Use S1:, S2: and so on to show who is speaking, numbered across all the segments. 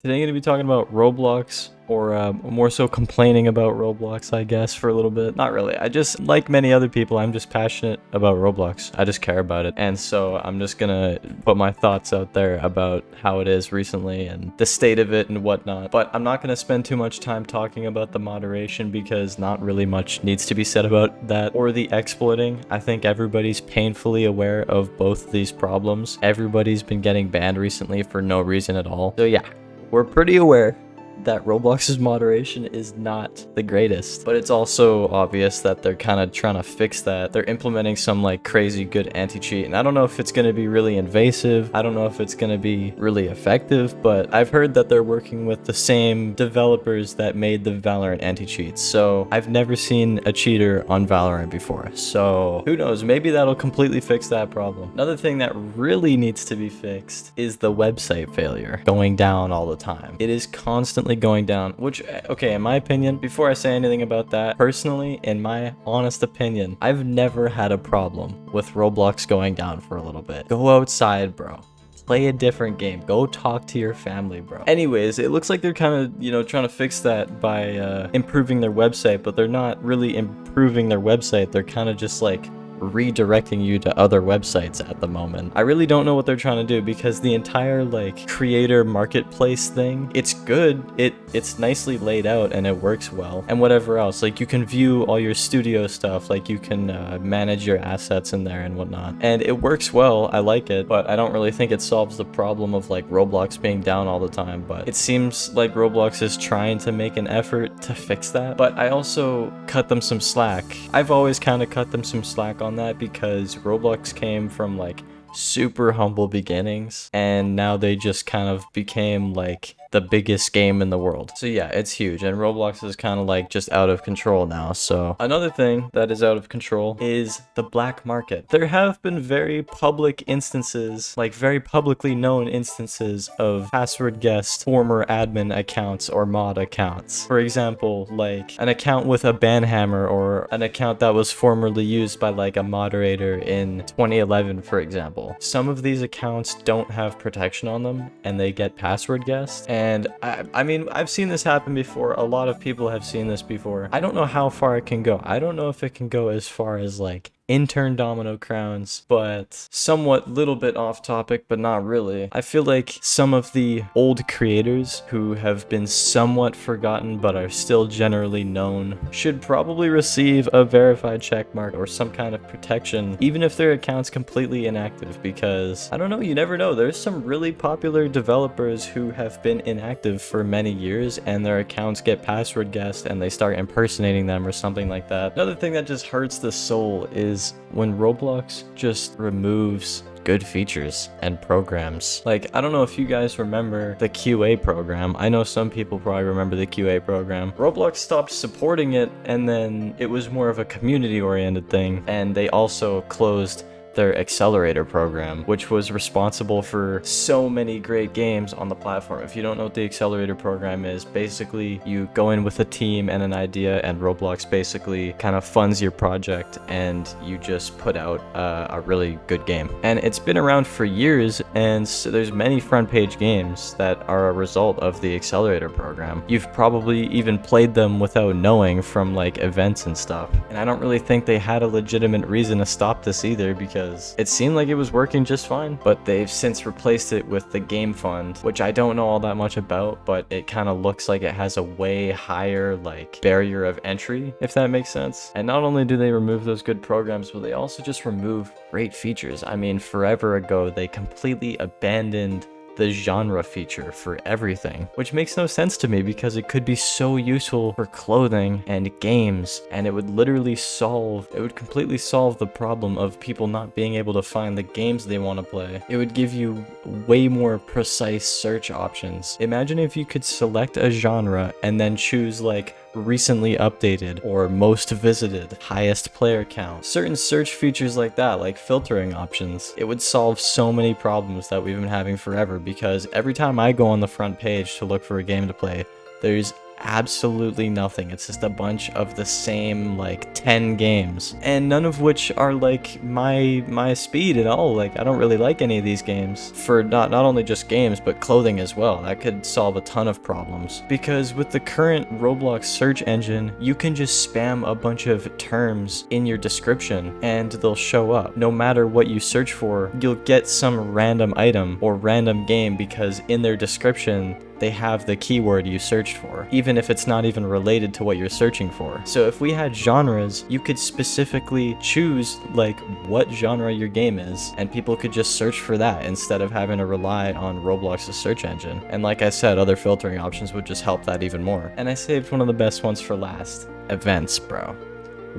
S1: Today I'm going to be talking about Roblox, or more so complaining about Roblox, I guess, for a little bit. Not really. I just, like many other people, I'm just passionate about Roblox. I just care about it. And so I'm just gonna put my thoughts out there about how it is recently and the state of it and whatnot. But I'm not gonna spend too much time talking about the moderation because not really much needs to be said about that or the exploiting. I think everybody's painfully aware of both of these problems. Everybody's been getting banned recently for no reason at all. So yeah, we're pretty aware that Roblox's moderation is not the greatest, but it's also obvious that they're kind of trying to fix that. They're implementing some like crazy good anti-cheat, and I don't know if it's going to be really invasive. I don't know if it's going to be really effective, but I've heard that they're working with the same developers that made the Valorant anti-cheats. So I've never seen a cheater on Valorant before. So who knows, maybe that'll completely fix that problem. Another thing that really needs to be fixed is the website failure going down all the time. It is constantly going down, which, okay, in my opinion, before I say anything about that, personally, in my honest opinion, I've never had a problem with Roblox going down for a little bit. Go outside, bro. Play a different game. Go talk to your family, bro. Anyways, it looks like they're kind of, trying to fix that by improving their website, but they're not really improving their website. They're kind of just like redirecting you to other websites at the moment. I really don't know what they're trying to do because the entire like creator marketplace thing, it's good, it's nicely laid out and it works well, and whatever else, like you can view all your studio stuff, like you can manage your assets in there and whatnot, and it works well. I like it, but I don't really think it solves the problem of like Roblox being down all the time. But it seems like Roblox is trying to make an effort to fix that, but I also cut them some slack. I've always kind of cut them some slack on that because Roblox came from like super humble beginnings and now they just kind of became like the biggest game in the world. So yeah, it's huge, and Roblox is kind of like just out of control now. So another thing that is out of control is the black market. There have been very public instances, like very publicly known instances of password guessed former admin accounts or mod accounts. For example, like an account with a ban hammer, or an account that was formerly used by like a moderator in 2011, for example. Some of these accounts don't have protection on them and they get password guessed. And I mean, I've seen this happen before. A lot of people have seen this before. I don't know how far it can go. I don't know if it can go as far as like intern domino crowns, but somewhat little bit off topic, but not really. I feel like some of the old creators who have been somewhat forgotten but are still generally known should probably receive a verified checkmark or some kind of protection, even if their account's completely inactive, because I don't know, you never know. There's some really popular developers who have been inactive for many years and their accounts get password guessed and they start impersonating them or something like that. Another thing that just hurts the soul is when Roblox just removes good features and programs. Like, I don't know if you guys remember the QA program. I know some people probably remember the QA program. Roblox stopped supporting it, and then it was more of a community-oriented thing, and they also closed their accelerator program, which was responsible for so many great games on the platform. If you don't know what the accelerator program is, basically you go in with a team and an idea, and Roblox basically kind of funds your project and you just put out a really good game. And it's been around for years, and so there's many front page games that are a result of the accelerator program. You've probably even played them without knowing from like events and stuff. And I don't really think they had a legitimate reason to stop this either, because it seemed like it was working just fine, but they've since replaced it with the game fund, which I don't know all that much about, but it kind of looks like it has a way higher like barrier of entry, if that makes sense. And not only do they remove those good programs, but they also just remove great features. I mean, forever ago they completely abandoned the genre feature for everything, which makes no sense to me because it could be so useful for clothing and games, and it would completely solve the problem of people not being able to find the games they want to play. It would give you way more precise search options. Imagine if you could select a genre and then choose like recently updated or most visited, highest player count, certain search features like that, like filtering options. It would solve so many problems that we've been having forever, because every time I go on the front page to look for a game to play, there's absolutely nothing. It's just a bunch of the same like 10 games, and none of which are like my speed at all. Like I don't really like any of these games for not only just games but clothing as well. That could solve a ton of problems, because with the current Roblox search engine, you can just spam a bunch of terms in your description and they'll show up. No matter what you search for, you'll get some random item or random game because in their description they have the keyword you searched for, even if it's not even related to what you're searching for. So if we had genres, you could specifically choose like what genre your game is, and people could just search for that instead of having to rely on Roblox's search engine. And like I said, other filtering options would just help that even more. And I saved one of the best ones for last. Events, bro.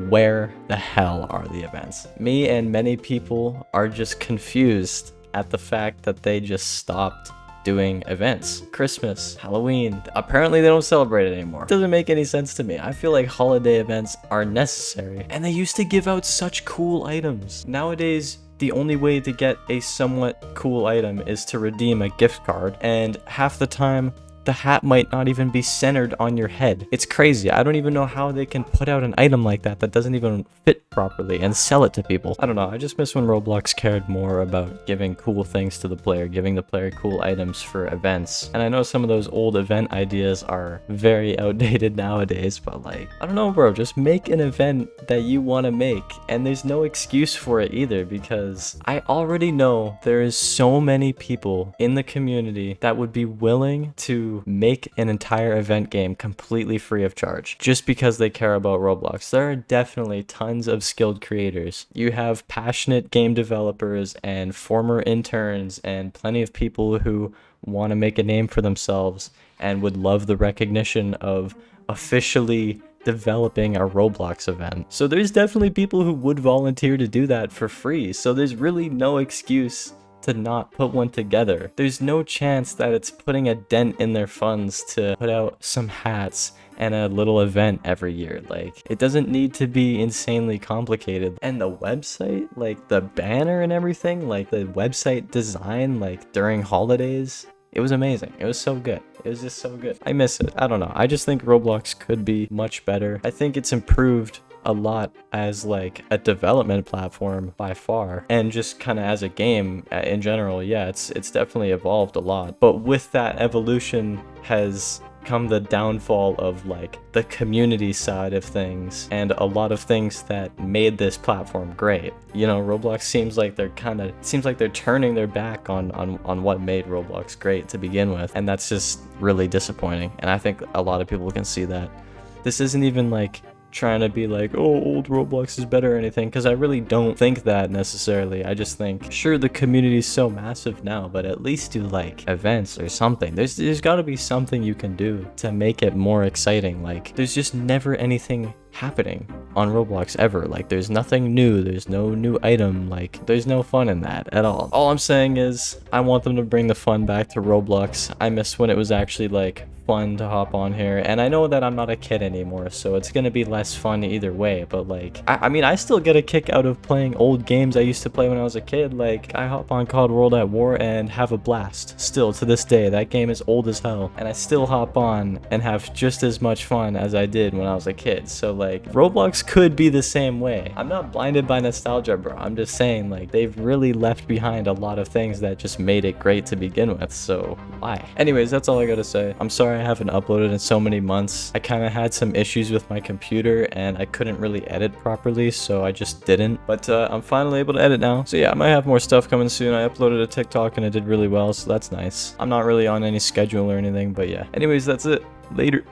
S1: Where the hell are the events? Me and many people are just confused at the fact that they just stopped doing events. Christmas, Halloween, apparently they don't celebrate it anymore. It doesn't make any sense to me. I feel like holiday events are necessary, and they used to give out such cool items. Nowadays, the only way to get a somewhat cool item is to redeem a gift card, and half the time the hat might not even be centered on your head. It's crazy. I don't even know how they can put out an item like that that doesn't even fit properly and sell it to people. I don't know. I just miss when Roblox cared more about giving cool things to the player, giving the player cool items for events. And I know some of those old event ideas are very outdated nowadays, but like, I don't know, bro. Just make an event that you want to make. And there's no excuse for it either, because I already know there is so many people in the community that would be willing to make an entire event game completely free of charge just because they care about Roblox. There are definitely tons of skilled creators. You have passionate game developers and former interns and plenty of people who want to make a name for themselves and would love the recognition of officially developing a Roblox event. So there's definitely people who would volunteer to do that for free. So there's really no excuse to not put one together. There's no chance that it's putting a dent in their funds to put out some hats and a little event every year. Like, it doesn't need to be insanely complicated. And the website, like the banner and everything, like the website design, like during holidays, it was amazing. It was so good. It was just so good. I miss it. I don't know. I just think Roblox could be much better. I think it's improved a lot as like a development platform by far, and just kind of as a game in general. Yeah, it's definitely evolved a lot, but with that evolution has come the downfall of like the community side of things and a lot of things that made this platform great. You know, Roblox seems like they're turning their back on what made Roblox great to begin with, and that's just really disappointing. And I think a lot of people can see that. This isn't even like trying to be like, oh, old Roblox is better or anything, because I really don't think that necessarily. I just think, sure, the community is so massive now, but at least do like events or something. There's got to be something you can do to make it more exciting. Like, there's just never anything happening on Roblox ever. Like, there's nothing new, there's no new item, like there's no fun in that at all. All I'm saying is I want them to bring the fun back to Roblox. I miss when it was actually like fun to hop on here, and I know that I'm not a kid anymore, so it's gonna be less fun either way, but like I mean, I still get a kick out of playing old games I used to play when I was a kid. Like, I hop on COD World at War and have a blast still to this day. That game is old as hell, and I still hop on and have just as much fun as I did when I was a kid. So like, Roblox could be the same way. I'm not blinded by nostalgia, bro. I'm just saying, like, they've really left behind a lot of things that just made it great to begin with, so why? Anyways, that's all I gotta say. I'm sorry I haven't uploaded in so many months. I kind of had some issues with my computer and I couldn't really edit properly, so I just didn't. But I'm finally able to edit now. So yeah, I might have more stuff coming soon. I uploaded a TikTok and it did really well, so that's nice. I'm not really on any schedule or anything, but yeah. Anyways, that's it. Later.